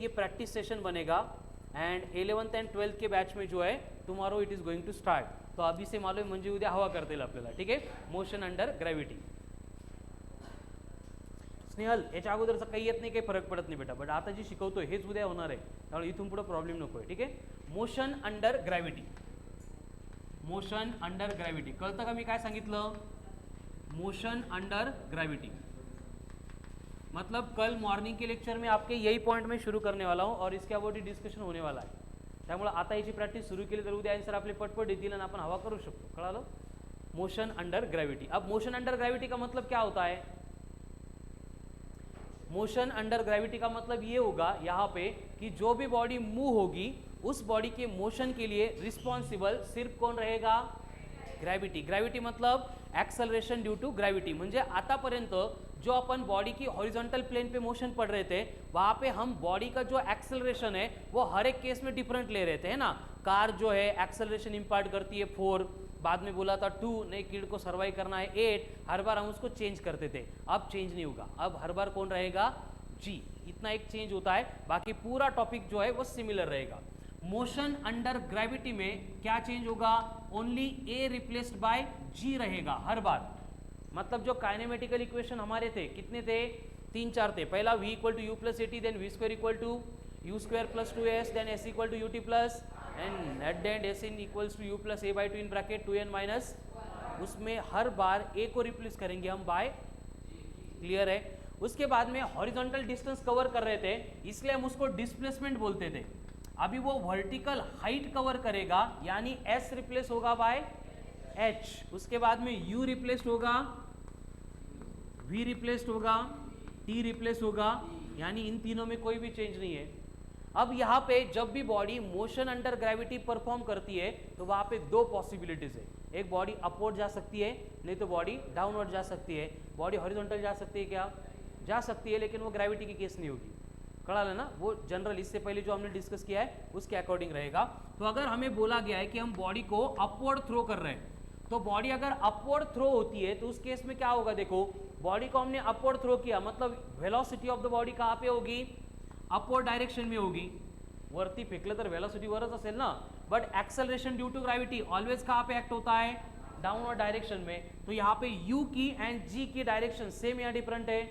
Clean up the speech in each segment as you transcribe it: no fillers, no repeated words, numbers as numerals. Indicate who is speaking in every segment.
Speaker 1: ये practice session बनेगा and 11th and 12th के बैच में जो है tomorrow it is going to start. तो अभी से मालूम म्हणजे उद्या हवा करता येईल आपल्याला. ठीक आहे, मोशन अंडर ग्रॅव्हिटी. स्नेहल, याच्या अगोदरचं काही येत नाही, काही फरक पडत नाही बेटा, बट आता जी शिकवतोय हेच उद्या होणार आहे, त्यामुळे इथून पुढे प्रॉब्लेम नको आहे. ठीक आहे, motion under gravity. Motion under gravity कळतं का मी काय सांगितलं? मोशन अंडर ग्रैविटी मतलब कल मॉर्निंग के लेक्चर में आपके यही पॉइंट में शुरू करने वाला हूँ और इसके अबाउट ही डिस्कशन होने वाला आहे. त्यामुळे आता याची प्रॅक्टिस सुरू केली तर उद्या आन्सर आपले पटपट येतील आणि आपण हवा करू शकतो. कळालं? Motion under gravity. अब मोशन अंडर ग्रेविटी का मतलब क्या होता है? मोशन अंडर ग्रेविटी का मतलब ये होगा यहाँ पे कि जो भी बॉडी मूव होगी उस बॉडी के मोशन के लिए रिस्पॉन्सिबल सिर्फ कौन रहेगा? ग्रॅव्हिटी. ग्रॅव्हिटी मतलब एक्सेलरेशन ड्यू टू ग्रैविटी. म्हणजे आतापर्यंत जो अपन बॉडी की हॉरिजॉन्टल प्लेन पे मोशन पढ़ रहे थे वहाँ पे हम बॉडी का जो एक्सेलरेशन है वो हर एक केस में डिफरेंट ले रहे थे, है ना. कार जो है एक्सेलरेशन इम्पार्ट करती है 4, बाद में बोला था 2, नई किड को सर्वाइव करना है 8, हर बार हम उसको चेंज करते थे. अब चेंज नहीं होगा, अब हर बार कौन रहेगा? जी. इतना एक चेंज होता है, बाकी पूरा टॉपिक जो है वो सिमिलर रहेगा. मोशन अंडर ग्रेविटी में क्या चेंज होगा? ओनली ए रिप्लेस्ड बाय जी रहेगा हर बार. मतलब जो काइनेमेटिकल इक्वेशन हमारे थे कितने थे? 3-4 थे. पहला v equal to u plus at, then v square equal to u square plus 2s, then s equal to u t plus and at the end s n equals to u plus a by 2 in bracket 2n minus. उसमें हर बार a को replace करेंगे हम bye. Clear है? उसके बाद में horizontal distance cover कर रहे थे इसलिए हम उसको डिस्प्लेसमेंट बोलते थे. अभी वो वर्टिकल हाइट कवर करेगा यानी s रिप्लेस होगा बाय h. उसके बाद में u रिप्लेस्ड होगा, v रिप्लेस्ड होगा, t रिप्लेस होगा, यानी इन तीनों में कोई भी चेंज नहीं है. अब यहाँ पे जब भी body motion under gravity perform करती है तो वहाँ पे दो पॉसिबिलिटीज है. एक बॉडी अपवर्ड जा सकती है, नहीं तो बॉडी डाउनवर्ड जा सकती है. बॉडी हॉरिजॉन्टल जा सकती है क्या? जा सकती है, लेकिन वो ग्रेविटी की केस नहीं होगी. कड़ा लेना, वो जनरल इससे पहले जो हमने डिस्कस किया है उसके अकॉर्डिंग रहेगा. तो अगर हमें बोला गया है कि हम बॉडी को अपवर्ड थ्रो कर रहे हैं तो बॉडी अगर अपवर्ड थ्रो होती है तो उस केस में क्या होगा? देखो, बॉडी को हमने अपवर्ड थ्रो किया मतलब वेलोसिटी ऑफ द बॉडी कहाँ पे होगी? अपवर्ड डायरेक्शन में होगी. वरती फेकलं तर वेलोसिटी वरच असेल ना, but acceleration due to gravity always कहाँ पे एक्ट होता है? डाउनवर्ड डायरेक्शन में. तो यहाँ पे u की एंड g की डायरेक्शन सेम या डिफरेंट है?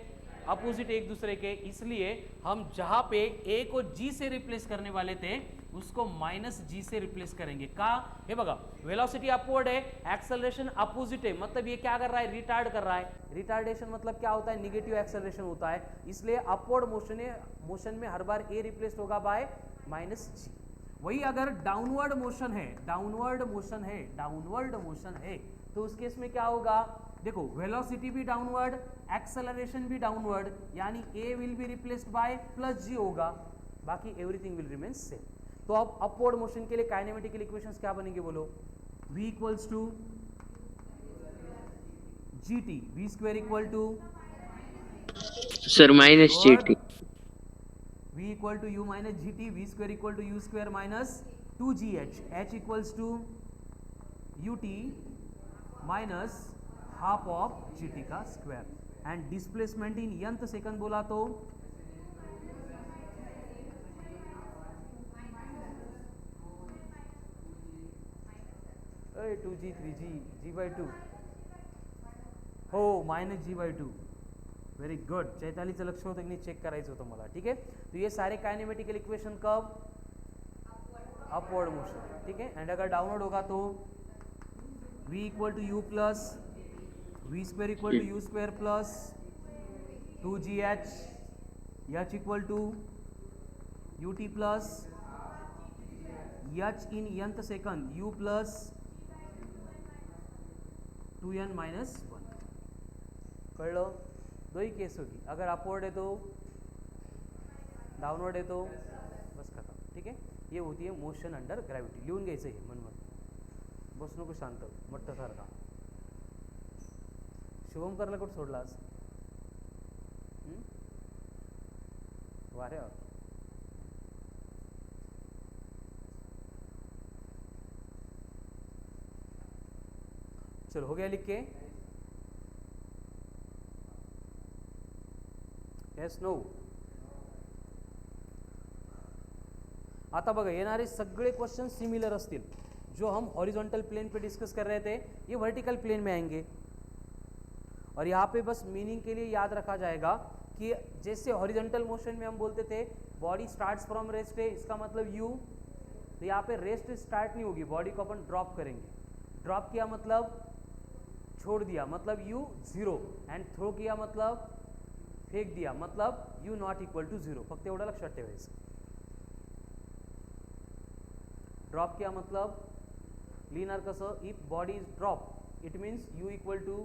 Speaker 1: अपोजिट एक दूसरे के. इसलिए हम जहां पे a को g से रिप्लेस करने वाले थे उसको माइनस g से रिप्लेस करेंगे. का? हे बघा, वेलोसिटी अपवर्ड है, एक्सेलरेशन अपोजिट है, मतलब ये क्या कर रहा है? रिटार्ड कर रहा है. रिटार्डेशन मतलब क्या होता है? निगेटिव एक्सेलरेशन होता है. इसलिए अपवर्ड मोशन में हर बार a रिप्लेस होगा बाय माइनस g. वही अगर डाउनवर्ड मोशन है, डाउनवर्ड मोशन है तो उस केस में क्या होगा? देखो, वेलोसिटी भी डाउनवर्ड, एक्सेलरेशन भी डाउनवर्ड, यानी a will be replaced by plus g होगा, बाकी एवरीथिंग विल रिमेन सेम. तो अब अपवर्ड मोशन के लिए काइनेमेटिकल इक्वेशंस क्या बनेंगे बोलो? v equals to g t, v square equal to
Speaker 2: सर minus GT.
Speaker 1: v equal to u minus g t, v square equal to u square minus 2gh, h equals to u t minus half of g t का square. And displacement in nth second बोला तो 2g 3g g/2 हो minus g/2. Very good. चैतालीचं लक्ष होतं की नाही check करायचं होतं मला. ठीक आहे, तो ये सारे काइनेमेटिकल इक्वेशन कब? Upward motion. ठीक है, एंड अगर डाउनवर्ड होगा तो v equal to u plus v square equal to u square plus 2gh, h equal to u t plus h in nth second u plus 2n minus 1. कळलं? दो ही case होगी. अगर upward है तो, downward है तो बस खत्म. ठीक है, ये होती है मोशन अंडर ग्रॅव्हिटी. लिहून घ्यायचं हे मनमन, बस नको शांत मट्ट सारखा. शुभमकरला कुठं सोडलास? वाऱ्यावर. चलो, हो गया लिख के? Yes no? आता बघा येणारे सगळे क्वेश्चन सिमिलर असतील. जो हम हॉरिजॉन्टल प्लेन पे डिस्कस कर रहे थे ये वर्टिकल प्लेन में आएंगे. और यहाँ पे बस मीनिंग के लिए याद रखा जाएगा कि जैसे हॉरिजॉन्टल मोशन में हम बोलते थे बॉडी स्टार्ट्स फ्रॉम रेस्ट है, इसका मतलब यू, तो यहाँ पे रेस्ट स्टार्ट नहीं होगी, बॉडी को अपन ड्रॉप करेंगे. ड्रॉप किया मतलब छोड़ दिया, मतलब यू झिरो, एंड थ्रो किया मतलब फेक दिया, मतलब u not equal to zero. फक्त एवढं लक्षात ठेवायचं. ड्रॉप किया मतलब लिहिणार कसं, if body is drop it means u equal to,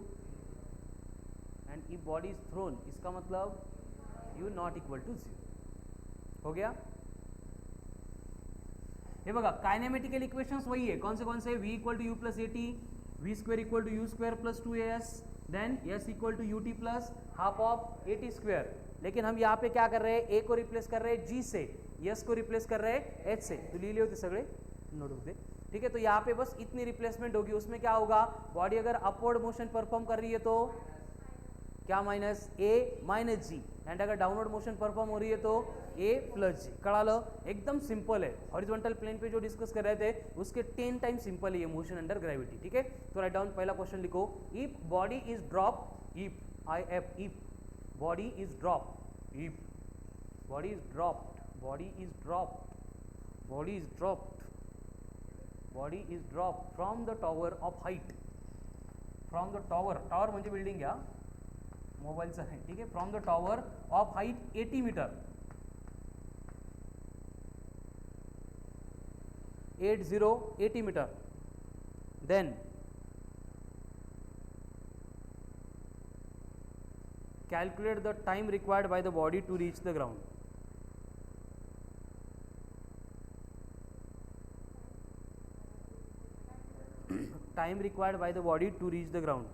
Speaker 1: and if body is thrown इसका मतलब u not equal to zero. हो गया. हे बघा कायनेमेटिकल इक्वेशंस वही है. कौन से v equal to u plus a t, v square equal to u square plus 2as, then s equal to u t plus half of a t square. लेकिन हम यहाँ पे क्या कर रहे हैं, a को रिप्लेस कर रहे हैं g से, s को रिप्लेस कर रहे हैं h से. तो लिहिले होते सगळे नोट दे. ठीक है, तो यहाँ पे बस इतनी रिप्लेसमेंट होगी. उसमें क्या होगा, बॉडी अगर अपवर्ड मोशन परफॉर्म कर रही है तो क्या minus a minus g, and अगर डाउनवर्ड मोशन परफॉर्म हो रही है तो ए प्लस जी. कळालं, एकदम सिंपल है. हॉरिजॉन्टल प्लेन पे जो डिस्कस कर रहे थे उसके 10 टाइम सिंपल है ये मोशन अंडर ग्रेविटी. ठीक है, तो राइट डाउन पहला क्वेश्चन लिखो. If body is drop, if I F, if body is drop, if body is dropped, body is dropped, body is dropped, body is dropped from the tower of height, from the tower, tower म्हणजे building घ्या, मोबाईलचा आहे. ठीक आहे, from the tower of height 80 metre, 80 metre, then calculate the time required by the body to reach the ground. Time required by the body to reach the ground.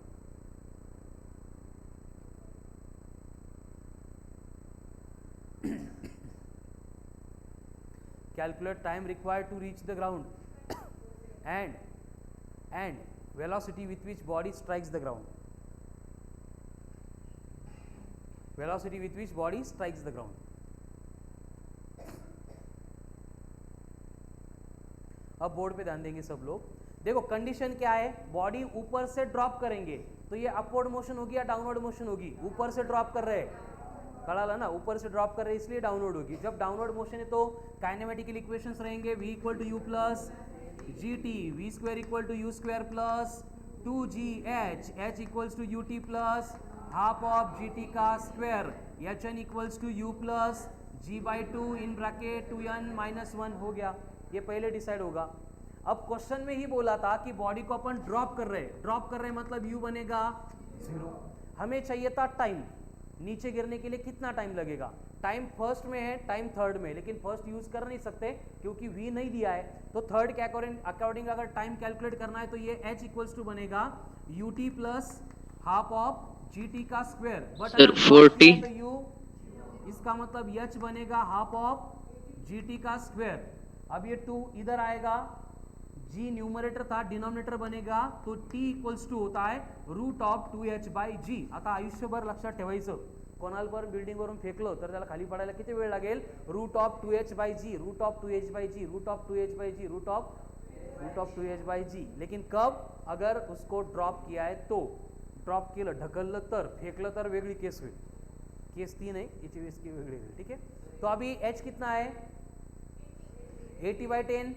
Speaker 1: Calculate time required to reach the ground and velocity with which body strikes the ground. Velocity with which body strikes the ground. अब board पे ध्यान देंगे सब लोग. देखो condition क्या है, body ऊपर से ड्रॉप करेंगे तो ये अपवर्ड मोशन होगी या डाउनवर्ड मोशन होगी. ऊपर से ड्रॉप कर रहे हैं, कळाला ना, ऊपर से ड्रॉप कर रहे हैं इसलिए डाउनवर्ड होगी. जब डाउनवर्ड मोशन है तो काइनेमेटिकल इक्वेशंस रहेंगे, v equal to u plus g t, v square equal to u square plus 2gh, h equals to u t plus half of g t का square, h n equals to u plus g by 2 in bracket 2n minus 1 हो गया. ये पहले decide होगा. अब question में ही बोला था कि बॉडी को अपन ड्रॉप कर रहे हैं, ड्रॉप कर रहे हैं मतलब u बनेगा 0. हमें चाहिए था टाइम, नीचे गिरने के लिए कितना टाइम लगेगा. टाइम फर्स्ट में है, टाइम थर्ड में, लेकिन फर्स्ट यूज कर नहीं सकते क्योंकि v नहीं दिया है. तो थर्ड के अकॉर्डिंग अगर टाइम कैलकुलेट करना है तो ये h इक्वल्स टू बनेगा you t plus half of g t का स्क्वायर. बट अगर 40 तो u, इसका मतलब h बनेगा हाफ ऑफ जी टी का स्क्वायर. अब ये 2 इधर आएगा, g न्यूमरेटर था, डिनोमिनेटर बनेगा तो t इक्वल्स टू होता है root of 2h by g. आता आयुष्यभर लक्षात ठेवायचं, कोणाला पण बिल्डिंगवरून फेकलो तर त्याला खाली पडायला किती वेळ लागेल, root of 2h by g, root of 2h by g, root of 2h by g, root of 2h by g. लेकिन कब, अगर उसको ड्रॉप किया है तो. ड्रॉप केलं, ढकललं तर, फेकलं तर वेगळी केस होईल. केस 3 आहे, याची वेगळी होईल. ठीक है, तो अभी h कितना है 80 बाई 10,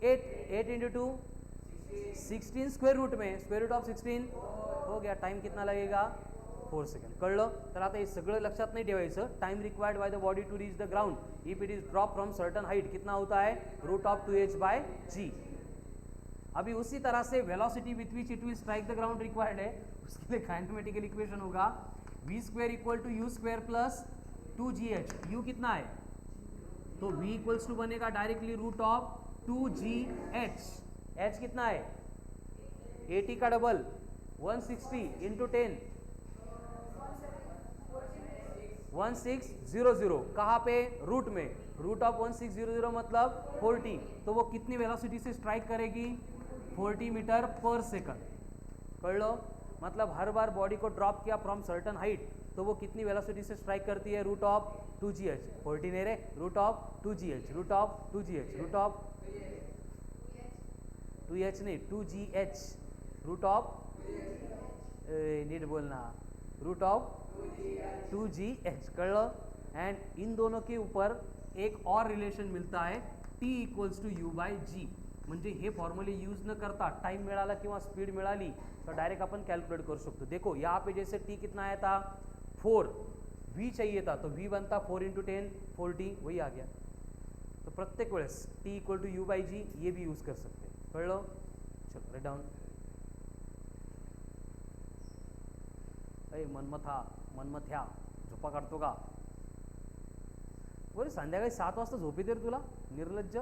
Speaker 1: 8 इंटू 2 16, स्क्वेयर रूट में स्क्वेयर रूट ऑफ 16 हो गया. टाइम कितना लगेगा 4 सेकंड. कळलं. तर आता हे सगळं लक्षात नाही ठेवायचं. Time required by the body to reach the ground if it is drop from certain height कितना होता है root of 2h by g. अभी उसी तरह से velocity with which it will strike the ground required है, उसके लिए काइनेमेटिकल इक्वेशन होगा v square equal to u square plus 2gh. u कितना है तो v इक्वल्स टू बनेगा directly root of 2gh. h कितना है 80 का डबल 160 इंटू 10 1600. कहाँ पे, रूट में, रूट ऑफ 1600 मतलब 40. तो वो कितनी वेलोसिटी से स्ट्राइक करेगी 40 मीटर पर सेकंड. कळलं. मतलब हर बार बॉडी को ड्रॉप किया फ्रॉम सर्टन हाइट तो वो कितनी वेलोसिटी से स्ट्राइक करती है? Root of 2gh। 14 है रे, root of 2gh, root of 2gh, root of 2h नहीं 2gh, रूट ऑफ नीट बोलना, रूट ऑफ 2gh, कळलं? एंड इन दोनों के ऊपर एक और रिलेशन मिलता है t equals to u by g। म्हणजे हे फॉर्म्युले यूज न करता टाइम मिळाला किंवा स्पीड मिळाली तो डायरेक्ट अपन कैलकुलेट कर सकते। देखो यहाँ पे जैसे t कितना आया था 4, v चाहिए था तो v बनता 4 इंटू 10 40, वही आ गया। तो प्रत्येक वेळेस t equal to u by g ये भी यूज कर सकते, कळलं? चलो राइट डाउन। मनमथ्या झोपा काढतो का? बरं संध्याकाळी 7 वाजता झोप येते रे तुला, निर्लज्ज।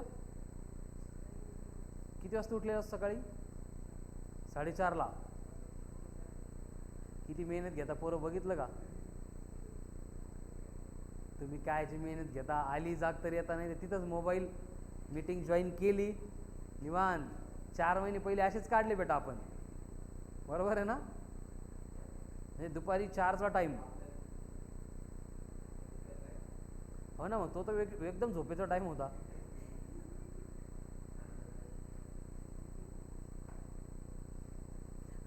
Speaker 1: किती वाजता उठले आज सकाळी? 4:30 ला। किती मेहनत घेता पोरं बघितलं का? तुम्ही कायची मेहनत घेता, आली जाग तर येता, नाही तिथंच मोबाईल मीटिंग जॉईन केली निवांत। 4 महिने पहिले असेच काढले बेटा आपण, बरोबर आहे ना? म्हणजे दुपारी 4चा टाइम, हो ना? मग तो तर एकदम झोपेचा टाइम होता।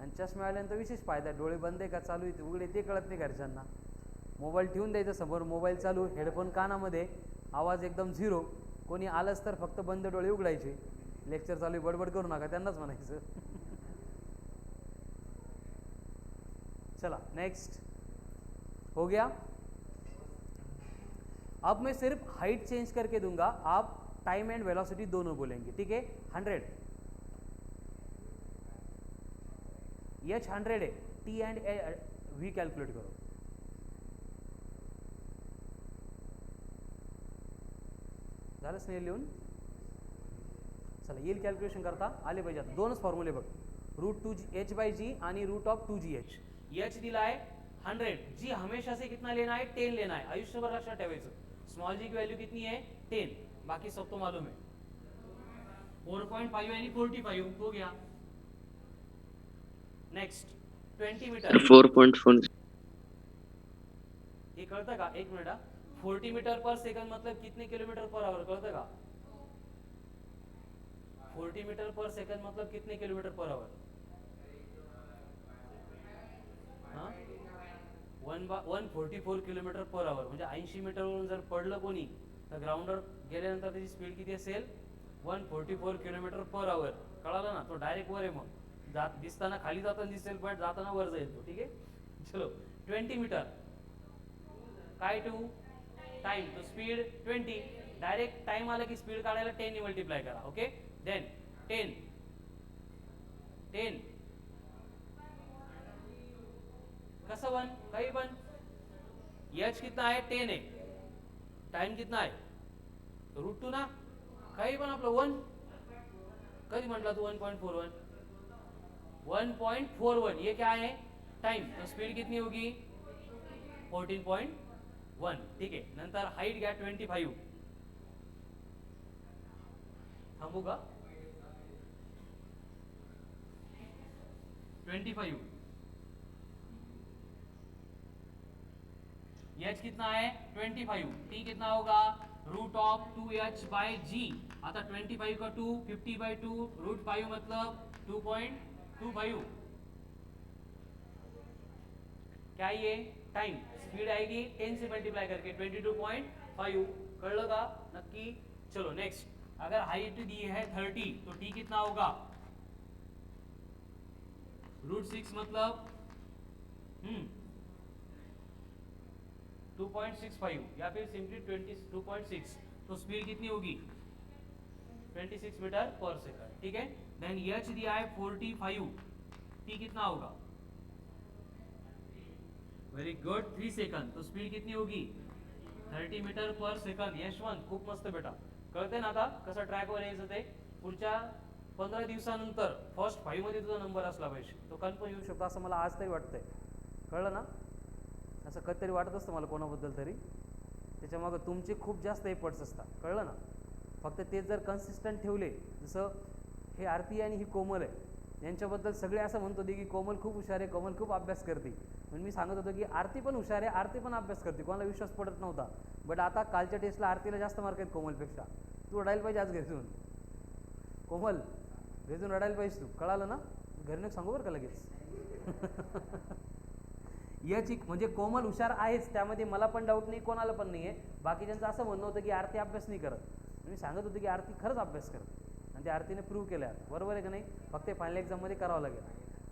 Speaker 1: आणि चष्मा आल्यानंतर विशेष फायदा, डोळे बंद आहे का चालू आहे उघडे ते कळत नाही घरच्यांना। मोबाईल ठेवून द्यायचा समोर, मोबाईल चालू, हेडफोन कानामध्ये, आवाज एकदम झिरो। कोणी आलंच तर फक्त बंद डोळे उघडायचे, लेक्चर चालू बडबड करू नका त्यांनाच म्हणायचं। चला नेक्स्ट, हो गया। अब मैं सिर्फ हाइट चेंज करके दूंगा, आप टाइम एंड वेलोसिटी दोनों बोलेंगे, ठीक है? 100 h 100 है, t एंड v कैलकुलेट करो। झालं स्नेल लिहून? चला येईल कॅल्क्युलेशन करता आले पाहिजे। आता दोनच फॉर्म्युले बघ, रूट 2h बाय जी आणि रूट ऑफ 2gh। h दिला है 100, जी हमेशा से कितना लेना है? 10 लेना है, आयुष्यभर लक्षात ठेवायचं। स्मॉल जी की वैल्यू कितनी है? 10, बाकी सब तो मालूम है। 4.5 यानी 45 हो गया। नेक्स्ट 20 मीटर
Speaker 2: 4.4
Speaker 1: ये कळतं का? एक मिनिट, 40 मीटर पर सेकंड मतलब कितने किलोमीटर पर आवर, कळतं का? 40 मीटर पर सेकंड मतलब कितने kilometre per hour? 144 kilometre per hour, म्हणजे 80 मीटरवरून जर पडलं कोणी तर ग्राउंडवर गेल्यानंतर त्याची स्पीड किती असेल? 144 किलोमीटर पर आवर, कळालं ना? तो डायरेक्ट वर आहे, मग जात दिसताना खाली जाताना दिसेल पण जाताना वर जाईल तो, ठीक आहे? चलो 20 मीटर काय टू टाइम, तो स्पीड 20, डायरेक्ट टाइम आला की स्पीड काढायला 10 ने मल्टीप्लाय करा, ओके? देन 10 कसं वन, काही पण h कितना है? 10 है, टाइम कितना है? रूट 2 ना, काही पण आपलं 1, कधी म्हटला तू? 1.41, 1.41, ये क्या है? टाइम। तो स्पीड कितनी होगी? 14.1, ठीक है? नंतर हाइट घ्या 25, थांबू का? 25, h कितना है? 25, t कितना होगा? रूट ऑफ 2h बाय जी। आता 25 का 2, 50/2, रूट 5 मतलब 2.25, क्या ये? टाइम। स्पीड आएगी 10 से मल्टीप्लाई करके 22.5, कळलं का? नक्की। चलो नेक्स्ट, अगर हाइट दी है 30 तो t कितना होगा? रूट 6 मतलब 2.65 या फिर सिंपली 22.6, तो स्पीड कितनी होगी? 26 मीटर पर सेकंड, ठीक है? देन h दिया है 45, t कितना होगा? वेरी गुड, 3 सेकंड, तो स्पीड कितनी होगी? 30 मीटर पर सेकंड। यशवंत खूप मस्त बेटा, कळते ना आता कसं ट्रॅकवर यायचं ते? पुढच्या 15 दिवसानंतर फर्स्ट 5 मध्ये तुझा नंबर असला पाहिजे, तो कन्फर्म येऊ शकतो असं मला आज तरी वाटतंय, कळलं ना? असं कधीतरी वाटत असतं मला कोणाबद्दल तरी, त्याच्यामागं तुमचे खूप जास्त एफर्ट्स असतात, कळलं ना? फक्त ते जर कन्सिस्टंट ठेवले, जसं हे आरती आणि ही कोमल आहे, यांच्याबद्दल सगळे असं म्हणतो की कोमल खूप हुशार आहे, कोमल खूप अभ्यास करते, पण मी सांगत होतो की आरती पण हुशार आहे, आरती पण अभ्यास करते, कोणाला विश्वास पडत नव्हता. बट आता कालच्या टेस्टला आरतीला जास्त मार्क आहेत कोमलपेक्षा. तू रडायला पाहिजे आज घेऊन, कोमल घेऊन रडायला पाहिजे तू, कळालं ना? घरी सांगू बरं का लगेच. याची म्हणजे कोमल हुशार आहेच, त्यामध्ये मला पण डाऊट नाही, कोणाला पण नाही आहे. बाकीच्यांचं असं म्हणणं होतं की आरती अभ्यास नाही करत. मी सांगत होतो की आरती खरंच अभ्यास करते आणि त्या आरतीने प्रूव्ह केलं आहे. बरोबर आहे का नाही? फक्त फायनल एक्झाममध्ये करावं लागेल.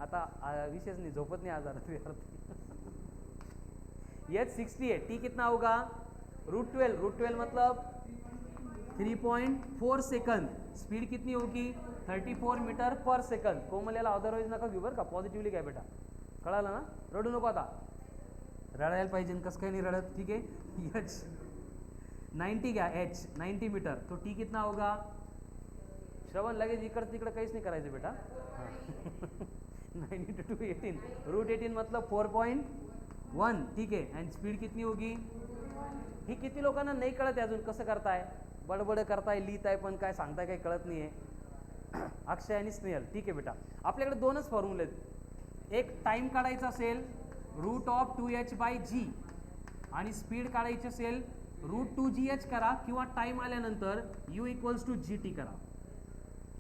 Speaker 1: आता विशेष नाही, झोपत नाही आज आरती. एच 60 है, टी कितना होगा? √12. √12 मतलब 3.4 सेकंद. स्पीड कितनी होगी? 34 मीटर पर सेकंद. कोमल याला अदरवाईज नका घेऊ बरं का, पॉझिटिव्हली काय बेटा, कळालं ना? रडू नको आता, रडायला पाहिजे कसं काही नाही रडत. ठीक है. एच 90 घ्या, एच 90 मीटर, तो टी कितना होगा? श्रवण लगेच इकडं तिकडं काहीच नाही करायचं बेटा. 90 to 18, √18 मतलब 4.1. ठीक है. एंड स्पीड कितनी होगी? ही किती लोकांना नाही कळत अजून, कसं करताय, बडबड करताय, लिहिताय, पण काय सांगताय काही कळत नाही आहे. अक्षय आणि स्नेहल. ठीक आहे बेटा, आपल्याकडे दोनच फॉर्म्युले आहेत. एक टाइम काढायचा असेल √2h/g आणि स्पीड काढायची असेल √2gh करा, किंवा टाइम आल्यानंतर u = gt करा.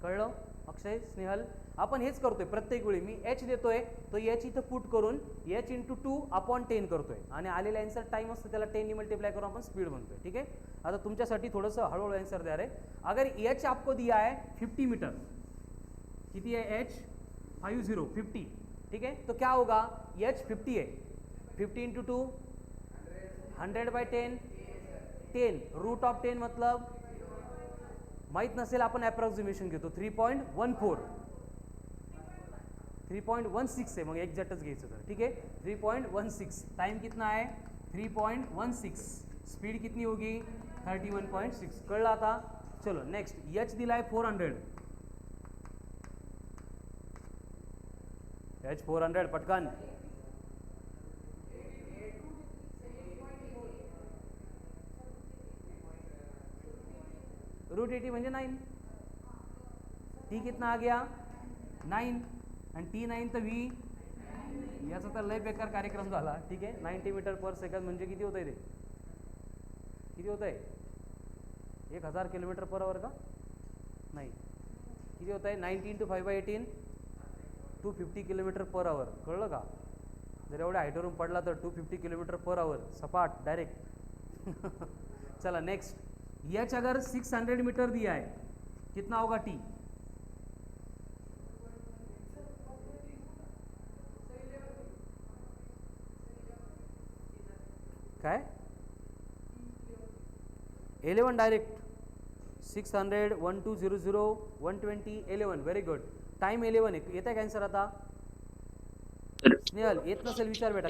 Speaker 1: कळलं अक्षय, स्नेहल? आपण हेच करतोय प्रत्येक वेळी. मी h देतोय तो h इथं पुट करून h × 2/10 करतोय आणि आलेला आन्सर टाइम असतो त्याला 10 ने मल्टीप्लाई करून आपण स्पीड बनतोय. ठीक आहे. आता तुमच्यासाठी थोडंसं हळूहळू आन्सर द्या रे. अगर h आपको दिया है 50 मीटर, किती है h? 50. ठीक है, तो क्या होगा? h 50 है, 50 × 2 100/10, 10. √10 मतलब माहीत नसेल आपण अप्रॉक्सिमेशन घेतो, 3.14, 3.16 आहे, मग एक्झॅक्टच घ्यायचं तर. ठीक आहे, 3.16. टाइम कितना आहे? 3.16. स्पीड कितनी होगी? 31.6. कळलं आता? चलो नेक्स्ट. एच दिला आहे 400. एच 400 पटकन. √80 म्हणजे 9. टी कितना आ गया? 9. आणि T9 तर V. याचा तर लय बेकार कार्यक्रम झाला. ठीक आहे, 90 मीटर पर सेकंद म्हणजे किती होत आहे ते? किती होत आहे? 1000 किलोमीटर पर आवर का? नाही, किती होत आहे? 19 × 5/18, 250 किलोमीटर पर आवर. कळलं का? जर एवढ्या हाईटवरून पडला तर 250 किलोमीटर पर आवर सपाट डायरेक्ट. चला नेक्स्ट. एच अगर 600 मीटर दिया है, कितना होगा टी? काय? 11 डायरेक्ट. 600, 1200, 120, 11. Very good. टाइम 11 आहे. येत आहे का आन्सर आता? स्नेहल येत नसेल विचार बेटा.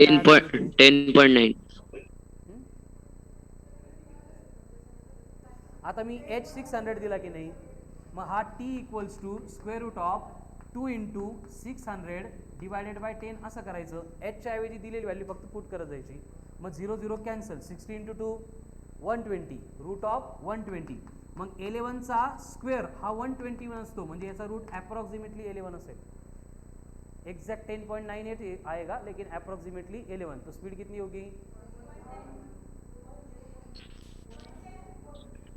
Speaker 2: 10.9.
Speaker 1: आता मी h 600 दिला की नाही, मग हा t = √2 × 600 / 10 असं करायचं. h च्या ऐवजी दिलेली व्हॅल्यू फक्त पुट करत जायची. मग 0 0 कॅन्सल. 16 × 2 120, √120. मग 11 चा स्क्वेअर हा 121 असतो, म्हणजे याचा रूट अप्रॉक्सिमेटली 11 असेल. एग्जैक्ट 10.98 आएगा, लेकिन अप्रॉक्सिमेटली 11. तो स्पीड कितनी होगी?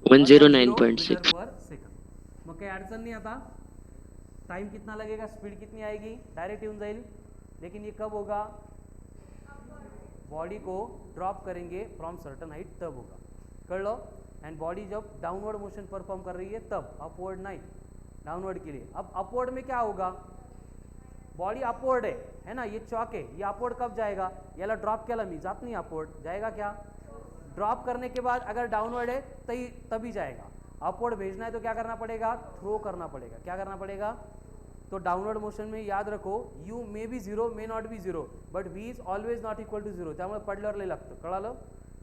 Speaker 2: 109.6.
Speaker 1: पर सेकंड. मग काही अडचण नहीं आता. टाइम कितना लगेगा, स्पीड कितनी आएगी, डायरेक्ट येऊन जाईल. लेकिन ये कब होगा? बॉडी को ड्रॉप करेंगे फ्रॉम सर्टन हाइट तब होगा. कर लो. एंड बॉडी जब डाउनवर्ड मोशन परफॉर्म कर रही है तब, अपवर्ड नहीं, डाउनवर्ड के लिए. अब अपवर्ड में क्या होगा? बॉडी अपवर्ड है ना, ये चॉक है, ये अपवर्ड कब जाएगा? याला ड्रॉप केला मी, जात नहीं अपवर्ड, जाएगा क्या? ड्रॉप करने के बाद अगर डाउनवर्ड है तभी जाएगा. अपवर्ड भेजना है तो क्या करना पड़ेगा? थ्रो करना पड़ेगा. क्या करना पड़ेगा? तो डाउनवर्ड मोशन में याद रखो, u may be 0, may not be 0, but v is always not equal to 0. त्यामुळे पडल्यावर लय लागतं, कळालं?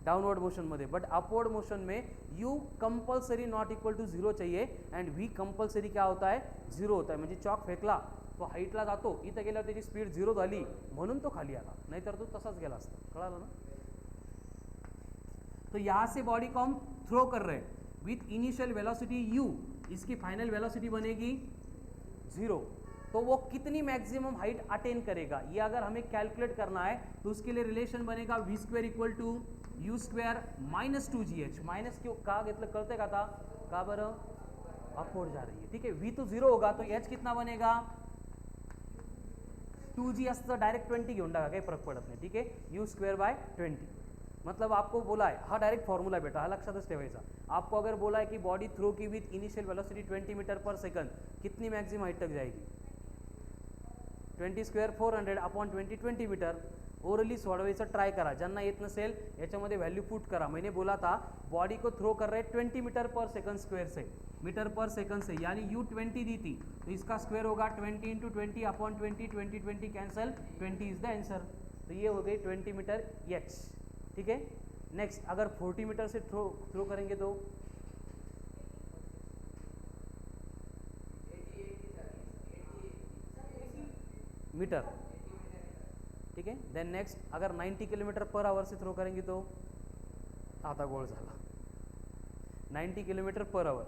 Speaker 1: डाउनवर्ड मोशन मध्ये. बट अपवर्ड मोशन में u compulsory not equal to 0 चाहिए एंड v कंपल्सरी क्या होता है? 0 होता है. म्हणजे चॉक फेकला तो हाईटला जातो, इथं गेल्यावर त्याची स्पीड 0 झाली म्हणून तो खाली आला, नाहीतर तो तसाच गेला असता. कळालं ना? तो यहाँ से बॉडी को हम थ्रो कर रहे हैं विथ इनिशियल वेलोसिटी u. इसकी फाइनल वेलोसिटी बनेगी 0. तो वो कितनी मैक्सिमम हाइट अटेन करेगा, ये अगर हमें कैलकुलेट करना है तो उसके लिए रिलेशन बनेगा v square equal to u square minus 2gh. Minus क्यों का घेतलं कळतंय का आता का बरं, अपवर्ड जा रही है. ठीक है, v तो 0 होगा तो h कितना बनेगा 2g असतं डायरेक्ट 20 घेऊन टाका, काही फरक पडत नाही. ठीक आहे, यू स्क्वेअर बाय 20. मतलब आपको बोला है, हा डायरेक्ट फॉर्मूला बेटा, हा लक्षातच ठेवायचा. आपको अगर बोला है कि बॉडी थ्रो की विथ इनिशियल वेलोसिटी 20 मीटर पर सेकंड, कितनी मैक्सिमम हाइट तक जाएगी 20 स्क्वेअर 400 अपॉन 20 मीटर. ओरली सोडवायचं ट्राय करा, ज्यांना येत नसेल याच्यामध्ये व्हॅल्यू पुट करा. मैंने बोला था बॉडी को थ्रो कर रहे 20 मीटर पर सेकंड स्क्वेयर से, मीटर पर सेकंड से, यानी u 20 दी थी तो इसका स्क्वायर होगा 20 into 20 upon 20, 20 cancel, 20 is the answer. तो ये हो गई 20 मीटर h. ठीक है, नेक्स्ट अगर 40 मीटर से थ्रो करेंगे तो मीटर. ठीक है, देन नेक्स्ट अगर 90 किलोमीटर पर आवर से थ्रो करेंगे तो आता गोल झाला 90 किलोमीटर पर आवर.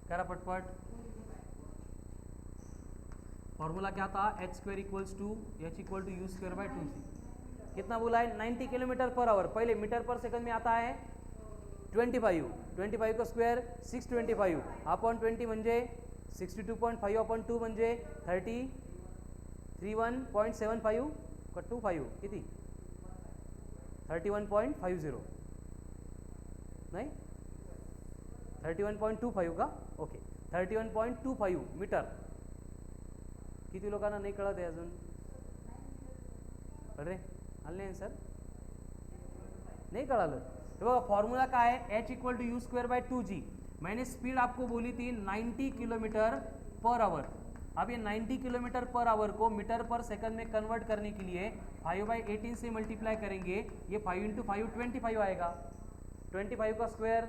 Speaker 1: करा पटपट. फॉर्मूला क्या था, h square equals to h equal to u square by 2g. कितना बोला है 90 किलोमीटर पर आवर. पहले मीटर पर सेकंड में आता है 25, 25 का स्क्वेअर 625 अपॉन 20 म्हणजे 62.5 अपॉन 2 म्हणजे 31.75 का 25 किती 31.50 नाही 31.25 का. Okay, 31.25 metre. किती लोकांना नाही कळत आहे अजून, कळ रे आले आन्सर नहीं कळालं. तो बघा फॉर्मूला काय है, h equal to u square by 2g. मैंने स्पीड आपको बोली थी 90 किलोमीटर पर आवर. अब ये 90 किलोमीटर पर आवर को मीटर पर सेकंड में कन्वर्ट करने के लिए 5/18 से मल्टीप्लाई करेंगे. ये 5 इंटू 5 25 आएगा. 25 का स्क्वायर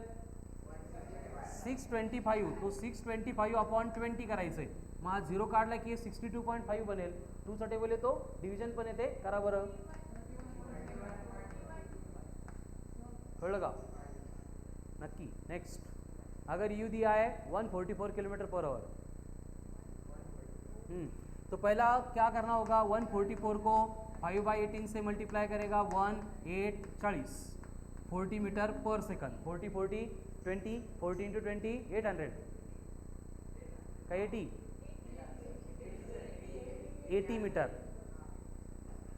Speaker 1: 625, तो 625 अपॉन 20 करायचं आहे. मग हा 0 काढला की 62.5 बनेल. 2 चा टेबल येतो, डिव्हिजन पण येते, करा बरं. कळलं का नक्की. नेक्स्ट अगर यू दिया है 144 किलोमीटर पर आवर, तो पहला क्या करना होगा, 144 को 5/18 से मल्टीप्लाई करेगा 1840 40 मीटर पर सेकंड. 40 40 20 40 इंटू 20 800 का 80 मीटर.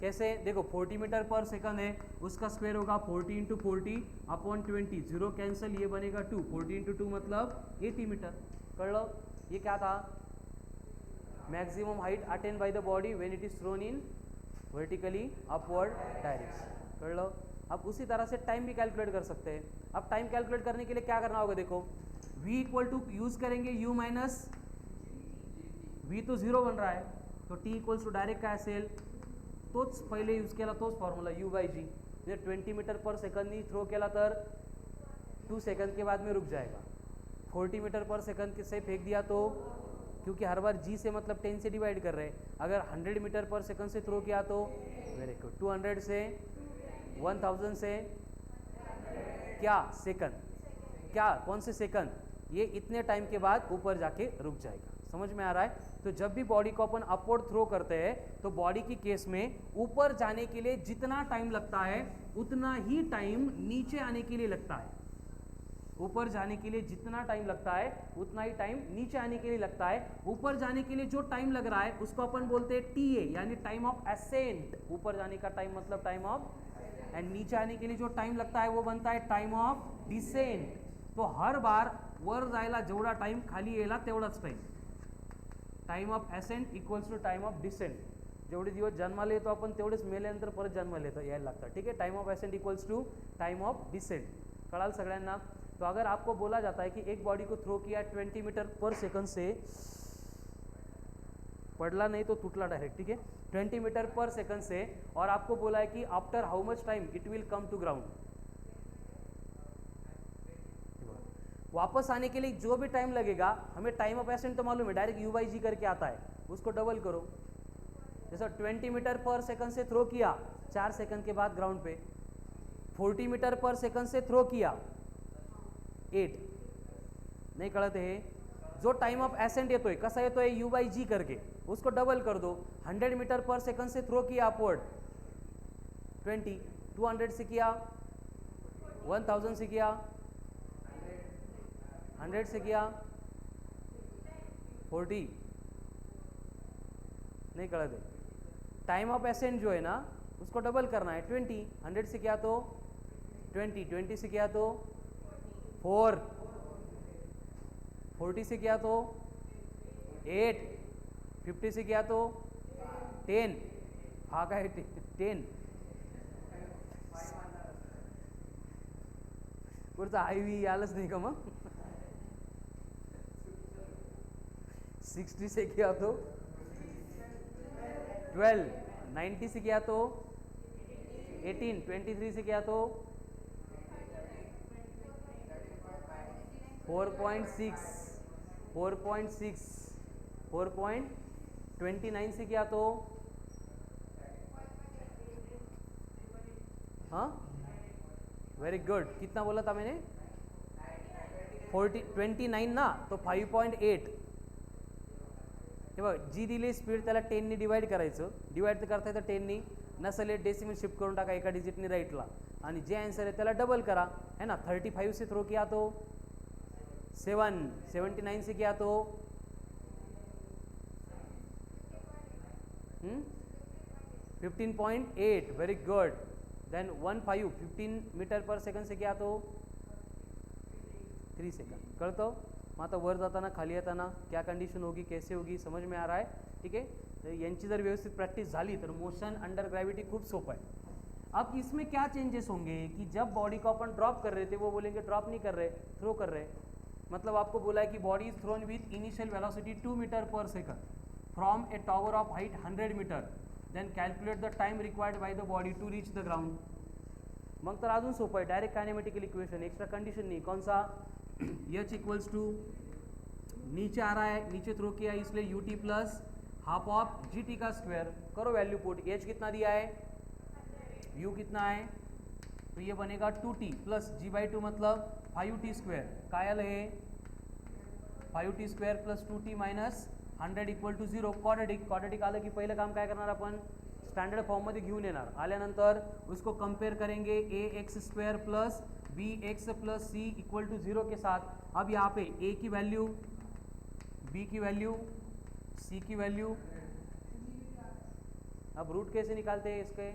Speaker 1: कैसे देखो 40 मीटर पर सेकंड है, उसका स्क्वायर होगा 40 इंटू 40 अपॉन 20, 0 कैंसिल, ये बनेगा 2, 40 इंटू 2 मतलब 80 मीटर. कर लो, ये क्या था maximum height attain bye the body when it is thrown in vertically upward direction. कर लो. अब उसी तरह से टाइम भी कैलकुलेट कर सकते हैं. अब टाइम कैलकुलेट करने के लिए क्या करना होगा, देखो v इक्वल टू यूज करेंगे u माइनस v, तो 0 बन रहा है तो t इक्वल्स टू डायरेक्ट काय असेल, तोच पहिले यूज केला तोच फॉर्म्युला u बाय g. म्हणजे 20 मीटर पर सेकंडनी थ्रो केला तर 2 सेकंड के बाद में रुक जाएगा. 40 मीटर पर सेकंड से फेंक दिया तो, क्योंकि हर बार g से मतलब 10 से डिवाइड कर रहे हैं. अगर 100 मीटर पर सेकंड से थ्रो किया तो वेरी गुड, 200 से 1000 से क्या सेकंड, क्या कौन से सेकंड, ये इतने टाइम के बाद ऊपर जाके रुक जाएगा. समझ में आ रहा है. तो जब भी बॉडी को अपन अपवर्ड थ्रो करते हैं तो बॉडी की केस में ऊपर जाने के लिए जितना टाइम लगता है उतना ही टाइम नीचे आने के लिए लगता है. ऊपर जाने के लिए जितना टाइम लगता है उतना ही टाइम नीचे आने के लिए लगता है. ऊपर जाने के लिए जो टाइम लग रहा है उसको अपन बोलते हैं TA, यानी टाइम ऑफ असेंट. ऊपर जाने का टाइम मतलब टाइम ऑफ, एंड नीचे आने के लिए जो टाइम लगता है वो बनता है टाइम ऑफ डिसेंट. तो हर बार वर जायला जेवढा टाइम खाली यायला तेवढाच time. Time of ascent equals to time of descent. जेवढे दिवस जन्माला येतो आपण तेवढेच मेल्यानंतर परत जन्माला येतो यायला लागतात. ठीक है, time of ascent equals to time of descent. कळाल सगळ्यांना. तो अगर आपको बोला जाता है कि एक बॉडी को थ्रो किया 20 मीटर पर सेकंड से, पड़ला नहीं तो टूटला डायरेक्ट. ठीक है, 20 मीटर पर सेकंड से, और आपको बोला है कि after how much time it will come to ground. वापस आने के लिए जो भी टाइम लगेगा, हमें टाइम ऑफ एसेंट तो मालूम है, डायरेक्ट u बाई जी करके आता है, उसको डबल करो. जैसा 20 मीटर पर सेकंड से थ्रो किया 4 सेकंड के बाद ग्राउंड पे, 40 मीटर पर सेकंड से थ्रो किया 8, नहीं कळत है जो टाइम ऑफ एसेंट येतोय कसा येतोय यू बाई जी करके, उसको डबल कर दो. 100 मीटर पर सेकंड से थ्रो किया अपवर्ड 20, 200 से किया, 1000 से किया, 100 से किया, 40 नहीं करा दे. टाइम ऑफ एसेंट जो है ना उसको डबल करना है 20. 100 से किया तो 20, 20 से किया तो 4, 40 से किया तो 8, 50 से किया तो 10. हा काय 10 पुढचा आयव्ही आलंच नाही का मग. 60 से किया तो 12, 90 से किया तो 18, 23 से किया तो 4.6, 4.6, 4.29 से किया तो हाँ वेरी गुड. कितना बोला था मैंने 29 ना, तो 5.8. हे बघ जी दिली स्पीड त्याला 10नी डिवाइड करायचं. डिवाइड तर करता येतं 10नी, नसेल डेसिमल शिफ्ट करून टाका एका डिजिटनी राईटला, आणि जे आन्सर आहे त्याला डबल करा है ना. 35 से थ्रो किया तो 7, 79 से किया तो 15.8. Very good. देन 15 मीटर पर सेकंड से किया तो 3 सेकंड. कळतं मग आता वर जाताना खाली येताना क्या कंडिशन होगी, कैसे होगी, समझ में आ रहा है. ठीक है, तर यांची जर व्यवस्थित प्रैक्टिस झाली तर मोशन अंडर ग्रेविटी खूप सोपं है. अब इसमें क्या चेंजेस होंगे कि जब बॉडी को अपन ड्रॉप कर रहे थे वो बोलेंगे ड्रॉप नहीं कर रहे, थ्रो कर रहे. मतलब आपको बोला है कि body is thrown with initial velocity 2 meter पर second from a tower of height 100 meter. Then calculate the time required by the body to reach the ground. मग तर अजून सोपं आहे, direct kinematical equation, extra condition नहीं. कौन सा H equals to नीचे आ रहा है, नीचे थ्रो किया इसलिए you t plus half of g t का स्क्वायर. करो वैल्यू पुट. एच कितना दिया है, यू कितना है, तो ये बनेगा 2t प्लस जी बाई 2 मतलब 5t स्क्वेअर. काय आलं हे 5t square plus 2t minus 100 equal to 0. Quadratic. Quadratic आलं की पहिलं काम काय करणार आपण स्टँडर्ड फॉर्ममध्ये घेऊन येणार. आल्यानंतर उसको कंपेयर करेंगे a x square plus b x plus c equal to 0 के साथ. अब यहाँ पे ए की वैल्यू, बी की वैल्यू, सी की वैल्यू. अब रूट कैसे निकालते हैं इसके,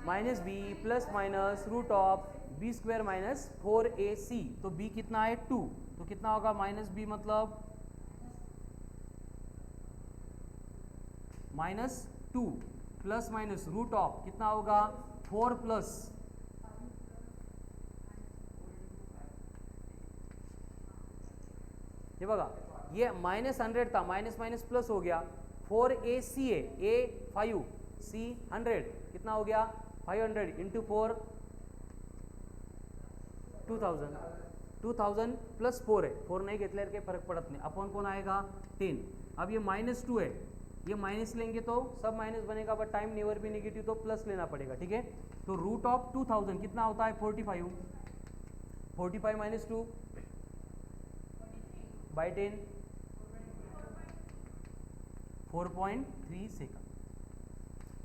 Speaker 1: minus b plus minus root of b square minus 4ac. तो b कितना है 2, तो कितना होगा माइनस बी मतलब minus 2 plus minus root of कितना होगा 4 प्लस ये बघा ये -100 था, माइनस माइनस प्लस हो गया. 4ac है, a 5, c 100, कितना हो गया 500 इंटू 4 2000. 2000 प्लस 4 है, 4 नहीं घेतल्यावर काही फरक पड़त नहीं. अपॉन कौन आएगा 10. अब ये -2 है, ये माइनस लेंगे तो सब माइनस बनेगा, बट टाइम नेवर भी नेगेटिव तो प्लस लेना पड़ेगा. ठीक है, तो रूट ऑफ 2000 कितना होता है 45. 45 माइनस 2 बाई 10 4.3 सेकंड.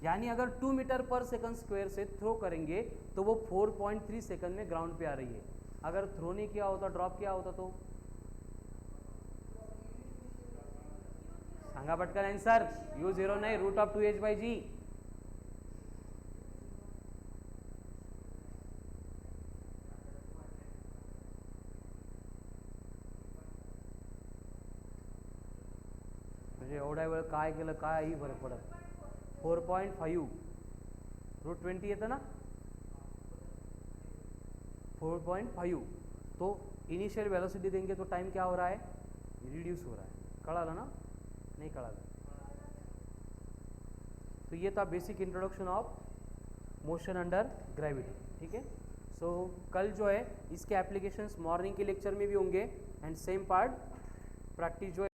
Speaker 1: यानी अगर 2 मीटर पर सेकंड स्क्वायर से थ्रो करेंगे तो वो 4.3 सेकंड में ग्राउंड पे आ रही है. अगर थ्रो नहीं किया होता, ड्रॉप किया होता तो सांगा पटकन आंसर. u0 नहीं, रूट ऑफ 2h बाई जी. म्हणजे एवढ्या वेळ काय केलं काही फरक पडत. 4.5 रूट 20 येतं ना 4.5. तो इनिशियल वेलोसिटी देंगे तो टाइम क्या हो रहा है रिड्यूस हो रहा है. कळालं ना, नहीं कळालं. तो ये था basic introduction of motion under gravity. ठीक है, सो कल जो है इसके एप्लीकेशंस मॉर्निंग के लेक्चर में भी होंगे एंड सेम पार्ट प्रैक्टिस जो है